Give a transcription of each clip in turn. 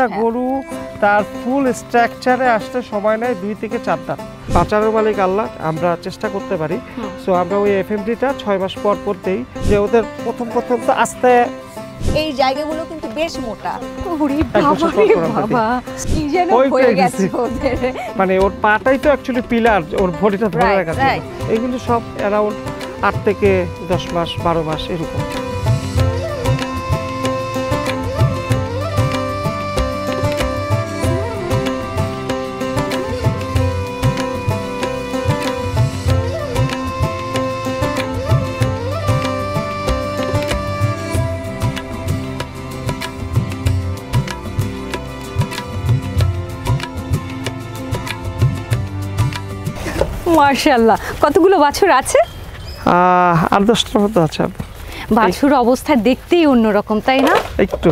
একটা গরু তার ফুল স্ট্রাকচারে আসতে সময় নেয় 2 থেকে 4 দাঁত। বাঁচানোর মালিক আল্লাহ, আমরা চেষ্টা করতে পারি। সো আমরা ওই এফএমডিটা 6 মাস পর পরতেই যে ওদের প্রথম তো আস্তে এই জায়গাগুলো কিন্তু বেশ মোটা। মানে ওর পাটাই তো অ্যাকচুয়ালি পিলার, ওর বডিটা ধরে রাখা যায়। এইগুলো সব অ্যারাউন্ড 8 থেকে 10 মাস 12 মাস এরকম। মাশাআল্লাহ, কতগুলো বাছুর আছে? 8-10টার মতো আছে। বাছুর অবস্থা দেখতেই অন্যরকম, তাই না? একটু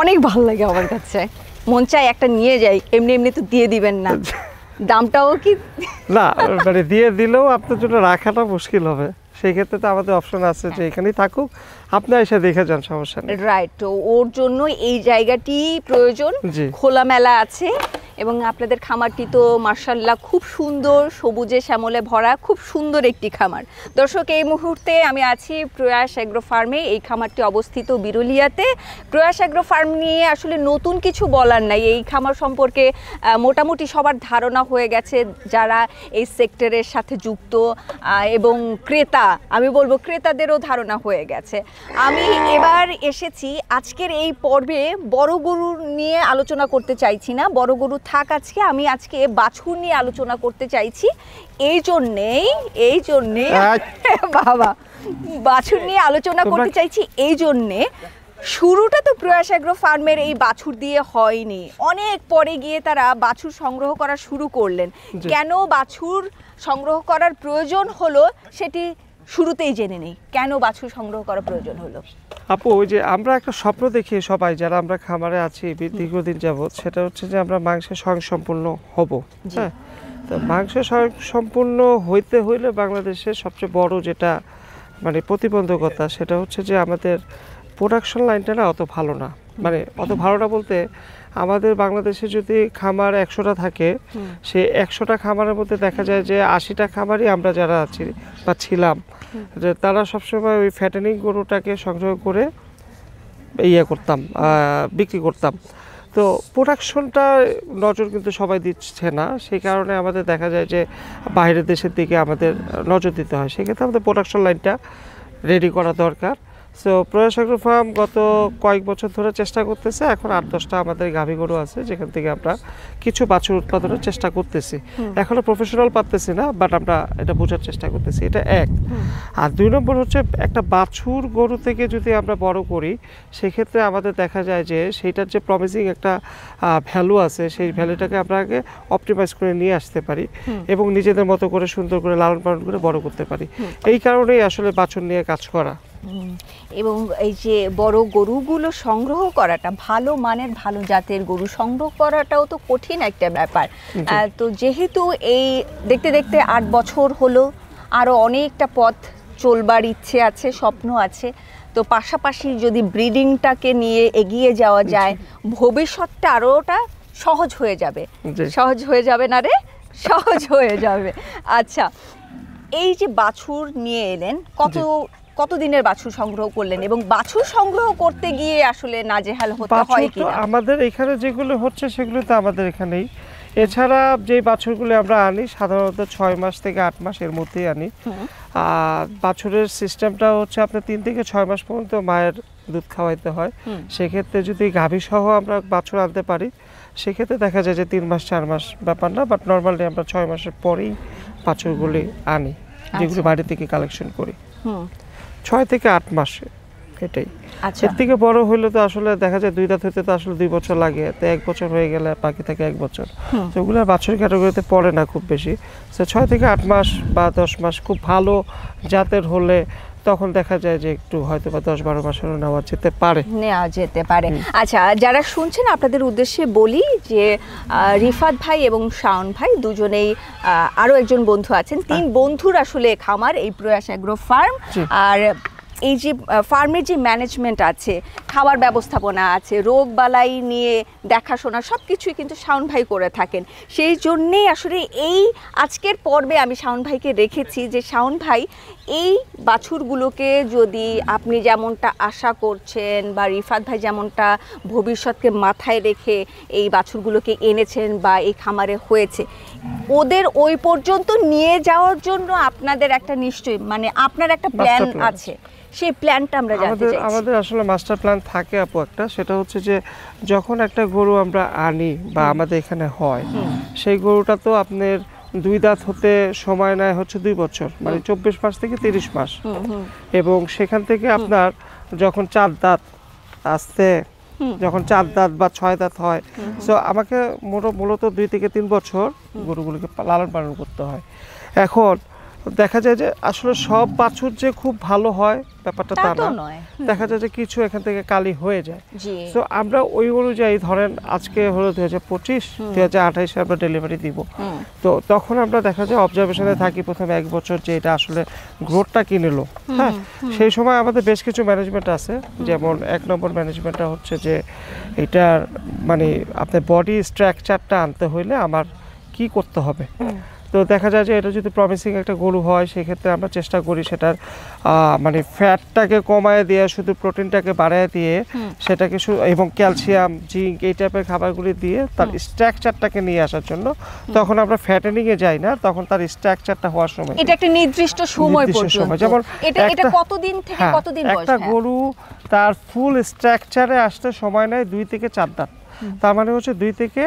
অনেক ভালো লাগে আমার কাছে, মন চাই একটা নিয়ে যাই। এমনি তো দিয়ে দিবেন না? দামটাও কি না, মানে দিয়ে দিলেও আপনার জন্য রাখাটা মুশকিল হবে। সেই ক্ষেত্রে তো আমাদের অপশন আছে যে এখানেই থাকুক, আপনি এসে দেখে যান, সমস্যা নেই। রাইট, তো ওর জন্য এই জায়গাটি প্রয়োজন, খোলামেলা আছে। এবং আপনাদের খামারটি তো মাশাআল্লাহ খুব সুন্দর, সবুজে শ্যামলে ভরা, খুব সুন্দর একটি খামার। দর্শক, এই মুহূর্তে আমি আছি প্রয়াস অ্যাগ্রো ফার্মে। এই খামারটি অবস্থিত বিরুলিয়াতে। প্রয়াস অ্যাগ্রো ফার্ম নিয়ে আসলে নতুন কিছু বলার নাই। এই খামার সম্পর্কে মোটামুটি সবার ধারণা হয়ে গেছে, যারা এই সেক্টরের সাথে যুক্ত, এবং ক্রেতা, আমি বলবো ক্রেতাদেরও ধারণা হয়ে গেছে। আমি এবার এসেছি আজকের এই পর্বে বড় গরু নিয়ে আলোচনা করতে চাইছি না, বড় গরু থাক, আমি আজকে বাছুর নিয়ে আলোচনা করতে চাইছি। এই জন্যে বাবা, বাছুর নিয়ে আলোচনা করতে চাইছি এই জন্যে, শুরুটা তো প্রয়াস অ্যাগ্রো ফার্মের এই বাছুর দিয়ে হয়নি, অনেক পরে গিয়ে তারা বাছুর সংগ্রহ করা শুরু করলেন। কেন বাছুর সংগ্রহ করার প্রয়োজন হলো সেটি শুরুতেই জেনে নেই। কেন বাছুর সংগ্রহ করা প্রয়োজন হলো? আপু, ওই যে আমরা একটা স্বপ্ন দেখি সবাই যারা আমরা খামারে আছি দীর্ঘদিন যাবৎ, সেটা হচ্ছে যে আমরা মাংসে স্বয়ংসম্পূর্ণ হব। হ্যাঁ, তো মাংস স্বয়ংসম্পূর্ণ হইতে হইলে বাংলাদেশের সবচেয়ে বড় যেটা মানে প্রতিবন্ধকতা, সেটা হচ্ছে যে আমাদের প্রোডাকশন লাইনটা না অত ভালো না। মানে অত ভালো না বলতে, আমাদের বাংলাদেশে যদি খামার 100টা থাকে, সে 100টা খামারের মধ্যে দেখা যায় যে 80টা খামারই আমরা যারা আছি বা ছিলাম, যে তারা সবসময় ওই ফ্যাটেনিং গরুটাকে সংগ্রহ করে করতাম, বিক্রি করতাম। তো প্রোডাকশনটা নজর কিন্তু সবাই দিচ্ছে না, সেই কারণে আমাদের দেখা যায় যে বাইরের দেশের দিকে আমাদের নজর দিতে হয়। সেক্ষেত্রে আমাদের প্রোডাকশন লাইনটা রেডি করা দরকার। সো প্রয়াস অ্যাগ্রো ফার্ম গত কয়েক বছর ধরে চেষ্টা করতেছে। এখন 8-10টা আমাদের গাভী গরু আছে, যেখান থেকে আমরা কিছু বাছুর উৎপাদনের চেষ্টা করতেছি। এখনো প্রফেশনাল পারতেছি না, বাট আমরা এটা বোঝার চেষ্টা করতেছি। এটা এক। আর 2 নম্বর হচ্ছে, একটা বাছুর গরু থেকে যদি আমরা বড় করি, সেক্ষেত্রে আমাদের দেখা যায় যে সেইটার যে প্রমিসিং একটা ভ্যালু আছে, সেই ভ্যালুটাকে আমরা আগে অপটিমাইজ করে নিয়ে আসতে পারি এবং নিজেদের মতো করে সুন্দর করে লালন পালন করে বড় করতে পারি। এই কারণেই আসলে বাছুর নিয়ে কাজ করা। এবং এই যে বড় গরুগুলো সংগ্রহ করাটা, ভালো মানের ভালো জাতের গরু সংগ্রহ করাটাও তো কঠিন একটা ব্যাপার। তো যেহেতু এই দেখতে দেখতে 8 বছর হলো, আরও অনেকটা পথ চলবার ইচ্ছে আছে, স্বপ্ন আছে, তো পাশাপাশি যদি ব্রিডিংটাকে নিয়ে এগিয়ে যাওয়া যায়, ভবিষ্যৎটা আরোটা সহজ হয়ে যাবে। সহজ হয়ে যাবে না রে? সহজ হয়ে যাবে। আচ্ছা, এই যে বাছুর নিয়ে এলেন, কতদিনের বাছুর সংগ্রহ করলেন, এবং বাছুর সংগ্রহ করতে গিয়ে আসলে নাজেহাল হতে হয় কি? আমাদের এখানে যেগুলো হচ্ছে সেগুলো তো আমাদের এখানেই। এছাড়া যে বাছুরগুলো আমরা আনি সাধারণত 6 মাস থেকে 8 মাস এর মধ্যেই আনি। আর বাছুরের সিস্টেমটা হচ্ছে আপনার 3 থেকে 6 মাস পর্যন্ত মায়ের দুধ খাওয়াইতে হয়। সেক্ষেত্রে যদি গাভী সহ আমরা বাছুর আনতে পারি, সেক্ষেত্রে দেখা যায় যে 3 মাস 4 মাস ব্যাপার না, বাট নর্মালি আমরা 6 মাসের পরেই বাছুরগুলি আনি, যেগুলো বাড়ি থেকে কালেকশন করি। 6 থেকে 8 মাস, এটাই। এর থেকে বড় হইলে তো আসলে দেখা যায় 2 দাঁত হইতে তো আসলে 2 বছর লাগে, তো 1 বছর হয়ে গেলে বাকি থাকে 1 বছর। তো ওগুলো বাছুর ক্যাটাগরিতে পড়ে না খুব বেশি। তো 6 থেকে 8 মাস বা 10 মাস খুব ভালো জাতের হলে তখন দেখা যায় যে একটু হয়তো বা 10-12 মাসেরও নেওয়া যেতে পারে। আচ্ছা, যারা শুনছেন আপনাদের উদ্দেশ্যে বলি যে রিফাত ভাই এবং শাওন ভাই দুজনেই, আরও একজন বন্ধু আছেন, 3 বন্ধুর আসলে খামার এই প্রয়াস অ্যাগ্রো ফার্ম। আর এই যে ফার্মের যে ম্যানেজমেন্ট আছে, খাবার ব্যবস্থাপনা আছে, রোগ বালাই নিয়ে দেখাশোনা সব কিছুই কিন্তু শাওন ভাই করে থাকেন। সেই জন্যেই আসলে এই আজকের পর্বে আমি শাওন ভাইকে রেখেছি, যে শাওন ভাই এই বাছুরগুলোকে যদি আপনি যেমনটা আশা করছেন বা রিফাত ভাই যেমনটা ভবিষ্যৎকে মাথায় রেখে এই বাছুরগুলোকে এনেছেন বা এই খামারে হয়েছে, ওদের ওই পর্যন্ত নিয়ে যাওয়ার জন্য আপনাদের একটা নিশ্চয়ই মানে আপনার একটা প্ল্যান আছে, সেই প্ল্যানটা আমরা জানতে চাইছি। আমাদের আসলে মাস্টার প্ল্যান থাকে আপু একটা, সেটা হচ্ছে যে যখন একটা গরু আমরা আনি বা আমাদের এখানে হয়, সেই গরুটা তো আপনার 2 দাঁত হতে সময় নেয় হচ্ছে 2 বছর, মানে 24 মাস থেকে 30 মাস, এবং সেখান থেকে আপনার যখন 4 দাঁত আসতে, যখন 4 দাঁত বা 6 দাঁত হয়, সো আমাকে মূলত 2 থেকে 3 বছর গরুগুলোকে লালন পালন করতে হয়। এখন দেখা যায় যে আসলে সব বাছুর যে খুব ভালো হয় ব্যাপারটা তা না, দেখা যায় যে কিছু এখান থেকে কালি হয়ে যায়। তো আমরা ওই অনুযায়ী ধরেন আজকে হলো 2025, 2028 আমরা ডেলিভারি দিব, তো তখন আমরা দেখা যায় অবজারভেশনে থাকি প্রথমে 1 বছর যে এটা আসলে গ্রোথটা কি নিল। হ্যাঁ, সেই সময় আমাদের বেশ কিছু ম্যানেজমেন্ট আছে, যেমন 1 নম্বর ম্যানেজমেন্টটা হচ্ছে যে এটার মানে আপনার বডি স্ট্রাকচারটা আনতে হইলে আমার কি করতে হবে। তো দেখা যায় যে এটা যদি প্রমিসিং একটা গরু হয়, সেক্ষেত্রে আমরা চেষ্টা করি সেটার মানে ফ্যাটটাকে কমায় দিয়ে শুধু প্রোটিনটাকে বাড়ায় দিয়ে সেটাকে এবং ক্যালসিয়াম, জিঙ্ক এই টাইপের খাবারগুলি দিয়ে তার স্ট্রাকচারটাকে নিয়ে আসার জন্য, তখন আমরা ফ্যাটেনিংয়ে যাই না, তখন তার স্ট্রাকচারটা হওয়ার সময় এটা একটা নির্দিষ্ট সময় পর্যন্ত, যেমন এটা কতদিন থেকে কতদিন বয়স, একটা গরু তার ফুল স্ট্রাকচারে আসতে সময় নেয় 2 থেকে 4 দাঁত, তার মানে হচ্ছে 2 থেকে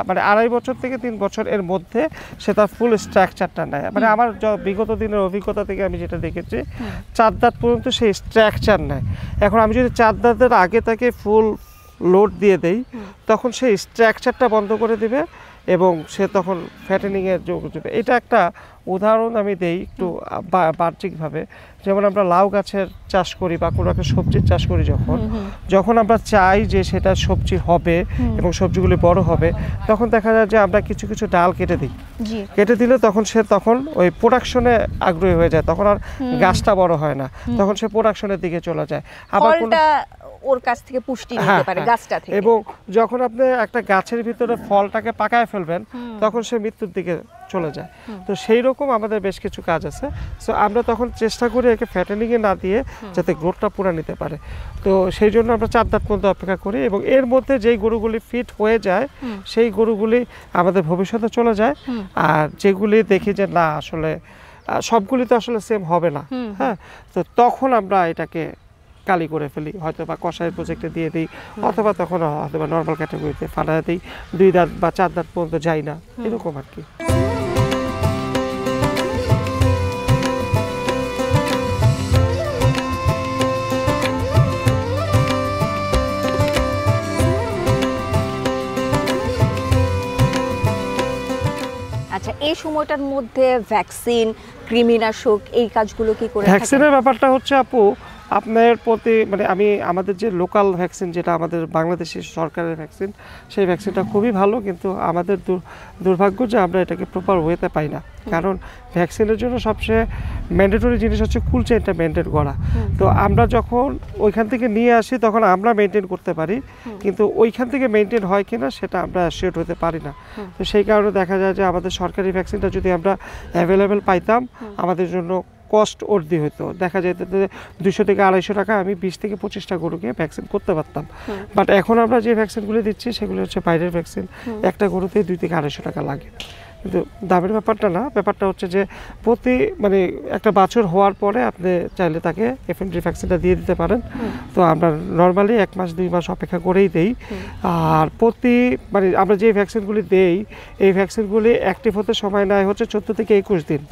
মানে 2.5 বছর থেকে 3 বছর এর মধ্যে সে তার ফুল স্ট্রাকচারটা নেয়। মানে আমার বিগত দিনের অভিজ্ঞতা থেকে আমি যেটা দেখেছি, 4 দাঁত পর্যন্ত সেই স্ট্রাকচার নেয়। এখন আমি যদি 4 দাঁতের আগে তাকে ফুল লোড দিয়ে দেই, তখন সেই স্ট্রাকচারটা বন্ধ করে দিবে এবং সে তখন ফ্যাটেনিংয়ের যোগ দেবে। এটা একটা উদাহরণ আমি দেই একটু বাহ্যিকভাবে, যেমন আমরা লাউ গাছের চাষ করি বা কোনো একটা সবজির চাষ করি, যখন আমরা চাই যে সেটা সবজি হবে এবং সবজিগুলি বড় হবে, তখন দেখা যায় যে আমরা কিছু কিছু ডাল কেটে দিই, কেটে দিলে তখন ওই প্রোডাকশনে আগ্রহী হয়ে যায়, তখন আর গাছটা বড় হয় না, তখন সে প্রোডাকশনের দিকে চলে যায়, আবার ওর কাছ থেকে পুষ্টি নিতে পারে গাছটা থেকে। এবং যখন আপনি একটা গাছের ভিতরে ফলটাকে পাকায় ফেলবেন, তখন সে মৃত্যুর দিকে চলে যায়। তো সেই রকম আমাদের বেশ কিছু কাজ আছে, সো আমরা তখন চেষ্টা করি একে ফ্যাটেনিংয়ে না দিয়ে যাতে গ্রোথটা পুরো নিতে পারে। তো সেই জন্য আমরা 4 দাঁত পর্যন্ত অপেক্ষা করি, এবং এর মধ্যে যেই গরুগুলি ফিট হয়ে যায় সেই গরুগুলি আমাদের ভবিষ্যতে চলে যায়। আর যেগুলি দেখি যে না আসলে সবগুলি তো আসলে সেম হবে না, হ্যাঁ, তো তখন আমরা এটাকে কালি করে ফেলি, হয়তো বা কষায়ের প্রজেক্টে দিয়ে দিই, অথবা তখন হয়তো বা নর্মাল ক্যাটাগরিতে ফাটায় দিই, 2 দাঁত বা 4 দাঁত পর্যন্ত যাই না, এরকম আর কি। আচ্ছা, এই সময়টার মধ্যে ভ্যাকসিন, কৃমিনাশক এই কাজগুলো কি করে? ভ্যাকসিনের ব্যাপারটা হচ্ছে আপু আপনার প্রতি মানে আমাদের যে লোকাল ভ্যাকসিন, যেটা আমাদের বাংলাদেশের সরকারের ভ্যাকসিন, সেই ভ্যাকসিনটা খুবই ভালো, কিন্তু আমাদের দুর্ভাগ্য যে আমরা এটাকে প্রপার ওয়েতে পাই না। কারণ ভ্যাকসিনের জন্য সবচেয়ে ম্যান্ডেটরি জিনিস হচ্ছে কুল চেইনটা মেনটেন করা। তো আমরা যখন ওইখান থেকে নিয়ে আসি তখন আমরা মেনটেন করতে পারি, কিন্তু ওইখান থেকে মেনটেন হয় কিনা সেটা আমরা অ্যাসিওর হতে পারি না। তো সেই কারণে দেখা যায় যে আমাদের সরকারি ভ্যাকসিনটা যদি আমরা অ্যাভেলেবেল পাইতাম, আমাদের জন্য কস্ট অর্ধি হতো। দেখা যেত যে 200 থেকে 250 টাকা আমি 20 থেকে 25টা গরুকে ভ্যাকসিন করতে পারতাম। বাট এখন আমরা যে ভ্যাকসিনগুলি দিচ্ছি সেগুলো হচ্ছে বাইরের ভ্যাকসিন, একটা গরুতে 2 থেকে 250 টাকা লাগে। কিন্তু দামের ব্যাপারটা না, ব্যাপারটা হচ্ছে যে মানে একটা বাছুর হওয়ার পরে আপনি চাইলে তাকে এফএমডি ভ্যাকসিনটা দিয়ে দিতে পারেন। তো আমরা নর্মালি 1 মাস 2 মাস অপেক্ষা করেই দেই। আর মানে আমরা যে ভ্যাকসিনগুলি দেই, এই ভ্যাকসিনগুলি অ্যাক্টিভ হতে সময় নেয় হচ্ছে 14 থেকে 21 দিন।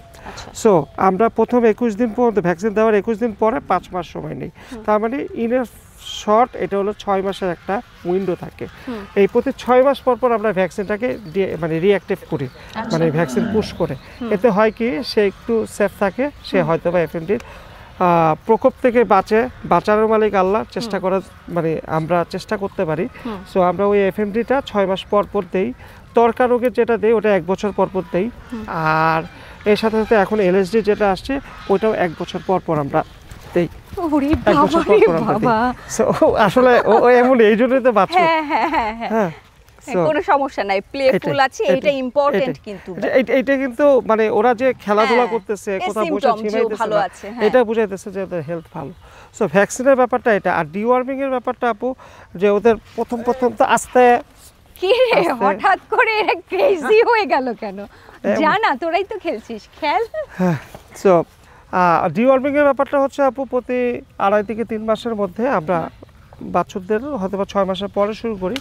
সো আমরা প্রথম 21 দিন পর্যন্ত ভ্যাকসিন দেওয়ার 21 দিন পরে 5 মাস সময় নেই। তার মানে শর্ট এটা হলো 6 মাসের একটা উইন্ডো থাকে। এই প্রতি 6 মাস পর পর আমরা ভ্যাকসিনটাকে মানে রিঅ্যাক্টিভ করি, মানে ভ্যাকসিন পুশ করে। এতে হয় কি সে একটু সেফ থাকে, সে হয়তো বা এফএমডির প্রকোপ থেকে বাঁচানোর মালিক আল্লাহ, চেষ্টা করা মানে আমরা চেষ্টা করতে পারি। সো আমরা ওই এফএমডিটা 6 মাস পর পর দেই। তরকা রোগের যেটা দেই ওটা 1 বছর পর পর দেই। আর এর সাথে সাথে এখন এলএসডি যেটা আসছে ওইটাও 1 বছর পর পর আমরা দেই। ওরে এক বছর বাবা রে পর আমরা দিই। বাবা। So, আসলে ও এমন এই জন্যই তো বাচ্চা। হ্যাঁ হ্যাঁ হ্যাঁ হ্যাঁ হ্যাঁ So, কোনো সমস্যা নাই, প্লেফুল আছে, এটা ইম্পর্টেন্ট কিন্তু। এইটা কিন্তু মানে ওরা যে খেলাধুলা করতেছে, এই কোথাও বসে symptom যে ঝিমাইতেছে ভালো না, আছে, হ্যাঁ। এটা বুঝাইতেছে যে ওদের হেলথ ভালো। সো ভ্যাকসিনের ব্যাপারটা এটা, আর ডিওয়ার্মিং এর ব্যাপারটা আপু যে ওদের প্রথম তো আস্তে কি রে হঠাৎ করে এরা ক্রেজি হয়ে গেল কেন? জানা তোরাই তো খেলছিস, খেল। সো ডিওয়ার্মিং এর ব্যাপারটা হচ্ছে আপু প্রতি 2.5 থেকে 3 মাসের মধ্যে আমরা বাছুরদের হয়তো বা 6 মাসের পরে শুরু করি,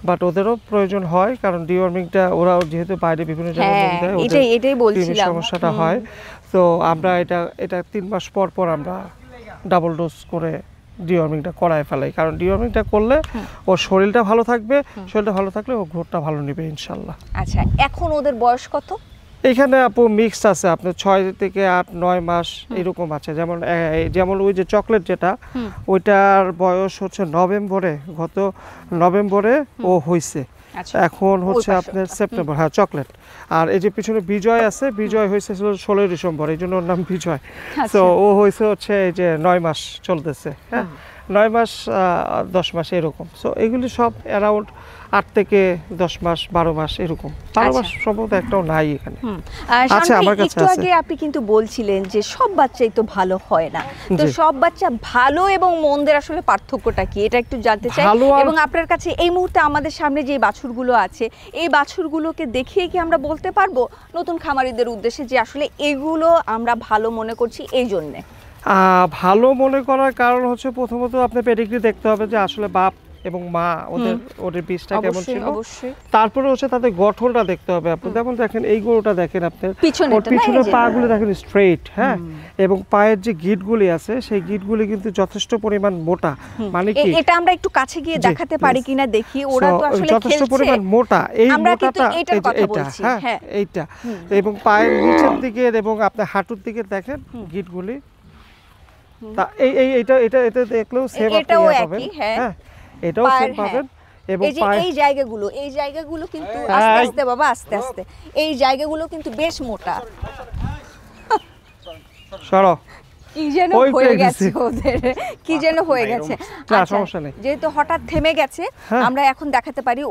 বাট ওদেরও প্রয়োজন হয়, কারণ ডিওয়ার্মিংটা ওরা যেহেতু বাইরে বিভিন্ন জায়গায় হ্যাঁ, মুখ দেয়, এটাই বলছিলাম। সমস্যাটা হয়। তো আমরা এটা 3 মাস পর আমরা ডাবল ডোজ করে ডিওয়ার্মিংটা করায় ফেলাই, কারণ ডিওয়ার্মিংটা করলে ওর শরীরটা ভালো থাকবে, শরীরটা ভালো থাকলে ও গ্রোথটা ভালো নেবে ইনশাল্লাহ। আচ্ছা, এখন ওদের বয়স কত? এখানে আপু মিক্সড আছে, আপনার 6 থেকে 8-9 মাস এরকম আছে। যেমন ওই যে চকলেট যেটা, ওইটার বয়স হচ্ছে গত নভেম্বরে ও হয়েছে, এখন হচ্ছে আপনার সেপ্টেম্বর। হ্যাঁ চকলেট। আর এই যে পিছনে বিজয় আছে, বিজয় হয়েছে 16 ডিসেম্বর, এই জন্য ওর নাম বিজয়। তো ও হয়েছে হচ্ছে এই যে 9 মাস চলতেছে। হ্যাঁ 9 মাস 10 মাস এরকম। সো এগুলি সব অ্যারাউন্ড 8 থেকে 10 মাস 12 মাস এরকম। 12 মাস সম্ভবত একটাও নাই এখানে। আচ্ছা, আমার কাছে একটু আগে আপনি কিন্তু বলছিলেন যে সব বাচ্চাই তো ভালো হয় না, তো সব বাচ্চা ভালো এবং মন্দের আসলে পার্থক্যটা কি, এটা একটু জানতে চাই। এবং আপনার কাছে এই মুহূর্তে আমাদের সামনে যে বাছুরগুলো আছে, এই বাছুরগুলোকে দেখিয়ে কি আমরা বলতে পারবো নতুন খামারিদের উদ্দেশ্যে যে আসলে এগুলো আমরা ভালো মনে করছি এই জন্যে? ভালো মনে করার কারণ হচ্ছে প্রথমত আপনার পেডিগ্রি দেখতে হবে যে আসলে বাপ এবং মা ওদের বীজটা কেমন ছিল, তারপরে হচ্ছে তাদের গঠনটা দেখতে হবে। আপনি যেমন দেখেন এই গরুটা দেখেন, আপনার পিছনের পাগুলো দেখেন স্ট্রেইট, হ্যাঁ, এবং পায়ের যে গিটগুলি আছে সেই গিটগুলি কিন্তু যথেষ্ট পরিমাণ মোটা। মানে কি এটা আমরা একটু কাছে গিয়ে দেখাতে পারি কিনা দেখি, ওরা তো আসলে যথেষ্ট পরিমাণ মোটা, এই মোটাটা হ্যাঁ এইটা, এবং পায়ের নিচের দিকে এবং আপনার হাঁটুর দিকে দেখেন গিটগুলি, তা এটা দেখলেও সেম পাবেন। হ্যাঁ এটাও সেম পাবেন। এবং এই জায়গাগুলো কিন্তু আস্তে আস্তে বাবা, আস্তে আস্তে এই জায়গাগুলো কিন্তু বেশ মোটা। সরো কি যেন হয়ে গেছে ওদের, কি যেন হয়ে গেছে। সমস্যা নেই, যেহেতু হঠাৎ থেমে গেছে, আমরা এখন দেখাতে পারি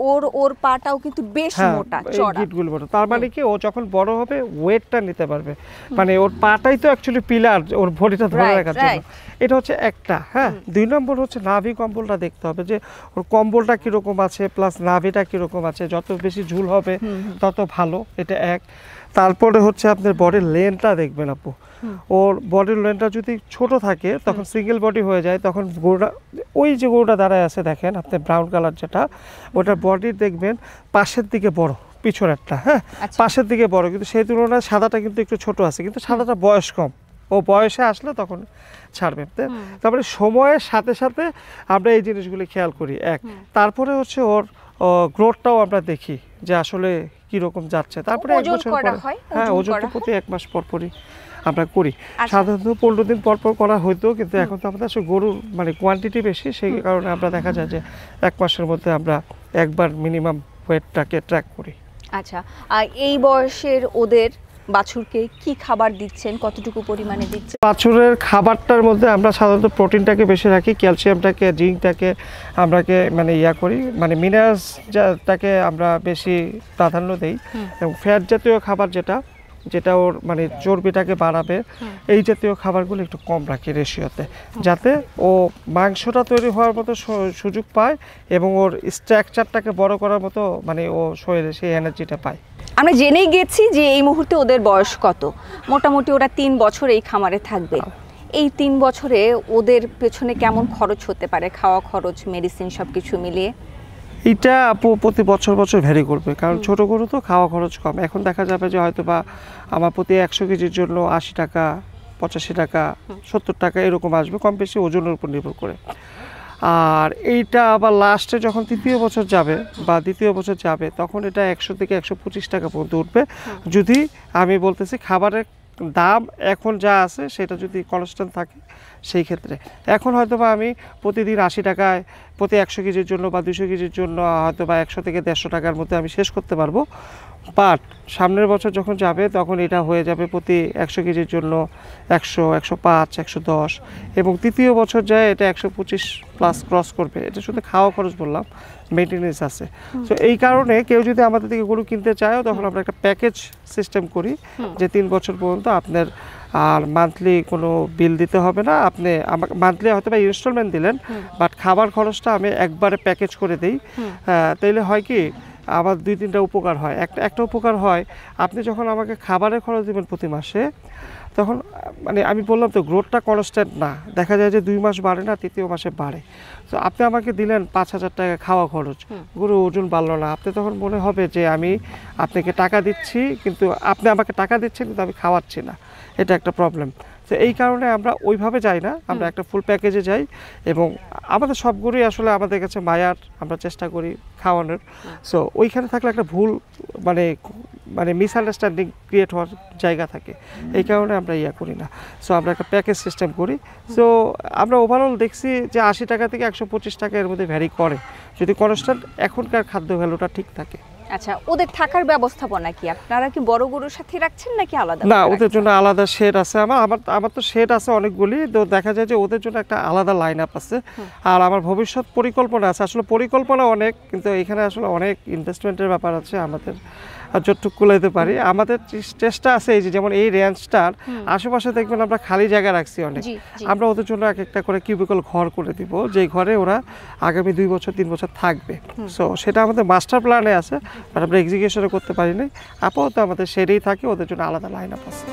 ওর পাটাও কিন্তু বেশ মোটা চড়া, গিটগুলো মোটা। তার মানে কি ও যখন বড় হবে ওয়েটটা নিতে পারবে, মানে ওর পাটাই তো অ্যাকচুয়ালি পিলার ওর বডিটা ধরে রাখার জন্য। এটা হচ্ছে একটা। হ্যাঁ 2 নম্বর হচ্ছে নাভি কম্বলটা দেখতে হবে যে ওর কম্বলটা কিরকম আছে, প্লাস নাভিটা কিরকম আছে। যত বেশি ঝুল হবে তত ভালো, এটা এক। তারপরে হচ্ছে আপনার বডির লেন্থটা দেখবেন আপু, ওর বডির লেন্থটা যদি ছোট থাকে তখন সিঙ্গেল বডি হয়ে যায়, তখন গরুটা ওই যে গরুটা দাঁড়ায় আছে দেখেন আপনি ব্রাউন কালার যেটা, ওটার বডি দেখবেন পাশের দিকে বড়, পিছনেরটা হ্যাঁ পাশের দিকে বড়, কিন্তু সেই তুলনায় সাদাটা কিন্তু একটু ছোট আছে, কিন্তু সাদাটা বয়স কম, ও বয়সে আসলে তখন ছাড়বে। তারপরে সময়ের সাথে সাথে আমরা এই জিনিসগুলি খেয়াল করি এক। তারপরে হচ্ছে ওর গ্রোথটাও আমরা দেখি যে আসলে কিরকম যাচ্ছে। তারপরে 1 বছর পরে হ্যাঁ ওজনটা প্রতি 1 মাস পরই আমরা করি। সাধারণত 15 দিন পর করা হইতো, কিন্তু এখন তো আমাদের আসলে গরুর মানে কোয়ান্টিটি বেশি, সেই কারণে আমরা দেখা যায় যে 1 মাসের মধ্যে আমরা একবার মিনিমাম ওয়েটটাকে ট্র্যাক করি। আচ্ছা, আর এই বয়সের ওদের বাছুরকে কি খাবার দিচ্ছেন, কতটুকু পরিমাণে দিচ্ছেন? বাছুরের খাবারটার মধ্যে আমরা সাধারণত প্রোটিনটাকে বেশি রাখি, ক্যালসিয়ামটাকে, জিঙ্কটাকে আমরাকে মানে করি, মানে মিনারেলসটাকে আমরা বেশি প্রাধান্য দেই, এবং ফ্যাট জাতীয় খাবার যেটা ওর মানে চর্বিটাকে বাড়াবে, এই জাতীয় খাবারগুলো একটু কম রাখি রেশিওতে, যাতে ও মাংসটা তৈরি হওয়ার মতো সুযোগ পায় এবং ওর স্ট্রাকচারটাকে বড় করার মতো মানে ও শরীরে সেই এনার্জিটা পায়। আমরা জেনেই গেছি যে এই মুহূর্তে ওদের বয়স কত, মোটামুটি ওরা 3 বছর এই খামারে থাকবে। এই 3 বছরে ওদের পেছনে কেমন খরচ হতে পারে, খাওয়া খরচ, মেডিসিন সবকিছু মিলিয়ে? এটা আপু প্রতি বছর ভ্যারি করবে, কারণ ছোট গরু তো খাওয়া খরচ কম। এখন দেখা যাবে যে হয়তো বা আমার প্রতি 100 কেজির জন্য 80 টাকা, 85 টাকা, 70 টাকা এরকম আসবে, কম বেশি ওজনের উপর নির্ভর করে। আর এইটা আবার লাস্টে যখন 3য় বছর যাবে বা 2য় বছর যাবে, তখন এটা 100 থেকে 125 টাকা পর্যন্ত উঠবে, যদি আমি বলতেছি খাবারের দাম এখন যা আছে সেটা যদি কনস্ট্যান্ট থাকে সেই ক্ষেত্রে। এখন হয়তো বা আমি প্রতিদিন 80 টাকায় প্রতি 100 কেজির জন্য বা 200 কেজির জন্য হয়তো বা 100 থেকে 150 টাকার মধ্যে আমি শেষ করতে পারবো। বাট সামনের বছর যখন যাবে তখন এটা হয়ে যাবে প্রতি 100 কেজির জন্য 100, 105, 110 এবং তৃতীয় বছর যায় এটা 125 প্লাস ক্রস করবে। এটা শুধু খাওয়া খরচ বললাম, মেনটেনেন্স আছে। তো এই কারণে কেউ যদি আমাদের থেকে গরু কিনতে চায় তখন আমরা একটা প্যাকেজ সিস্টেম করি যে 3 বছর পর্যন্ত আপনার আর মান্থলি কোনো বিল দিতে হবে না। আপনি আমাকে মান্থলি হয়তো বা ইনস্টলমেন্ট দিলেন, বাট খাবার খরচটা আমি একবারে প্যাকেজ করে দিই। তাইলে হয় কি আমার 2-3টা উপকার হয়। একটা উপকার হয়, আপনি যখন আমাকে খাবারের খরচ দেবেন প্রতি মাসে, তখন মানে আমি বললাম তো গ্রোথটা কনস্ট্যান্ট না, দেখা যায় যে 2 মাস বাড়ে না, তৃতীয় মাসে বাড়ে। তো আপনি আমাকে দিলেন 5,000 টাকা খাওয়া খরচ, গরু ওজন বাড়লো না, আপনি তখন মনে হবে যে আমি আপনাকে টাকা দিচ্ছি কিন্তু আপনি আমাকে টাকা দিচ্ছেন কিন্তু আমি খাওয়াচ্ছি না, এটা একটা প্রবলেম। তো এই কারণে আমরা ওইভাবে যাই না, আমরা একটা ফুল প্যাকেজে যাই এবং আমাদের সব গরুই আসলে আমাদের কাছে মায়ার, আমরা চেষ্টা করি খাওয়ানোর। সো ওইখানে থাকলে একটা ভুল মানে মানে মিসআন্ডারস্ট্যান্ডিং ক্রিয়েট হওয়ার জায়গা থাকে, এই কারণে আমরা ইয়া করি না। সো আমরা একটা প্যাকেজ সিস্টেম করি। সো আমরা ওভারঅল দেখছি যে 80 টাকা থেকে 125 টাকা এর মধ্যে ভ্যারি করে, যদি কনস্ট্যান্ট এখনকার খাদ্য ভ্যালুটা ঠিক থাকে। আচ্ছা, ওদের থাকার ব্যবস্থাপনা কি আপনারা কি বড় গরুর সাথে রাখছেন নাকি আলাদা? না, ওদের জন্য আলাদা শেড আছে। আমার তো শেড আছে অনেকগুলি, তো দেখা যায় যে ওদের জন্য একটা আলাদা লাইন আপ আছে। আর আমার ভবিষ্যৎ পরিকল্পনা আছে, আসলে পরিকল্পনা অনেক, কিন্তু এখানে আসলে অনেক ইনভেস্টমেন্টের ব্যাপার আছে। আমাদের যতটুকু কুলাইতে পারি আমাদের চেষ্টা আছে। এই যে যেমন এই রেঞ্জটার আশেপাশে দেখবেন আমরা খালি জায়গা রাখছি অনেক, আমরা ওদের জন্য এক একটা করে কিউবিকল ঘর করে দিব, যে ঘরে ওরা আগামী 2 বছর 3 বছর থাকবে। সো সেটা আমাদের মাস্টার প্ল্যানে আছে, বাট আমরা এক্সিকিউশনে করতে পারি নাই। আপাতত আমাদের সেটাই থাকে, ওদের জন্য আলাদা লাইন আপ আছে।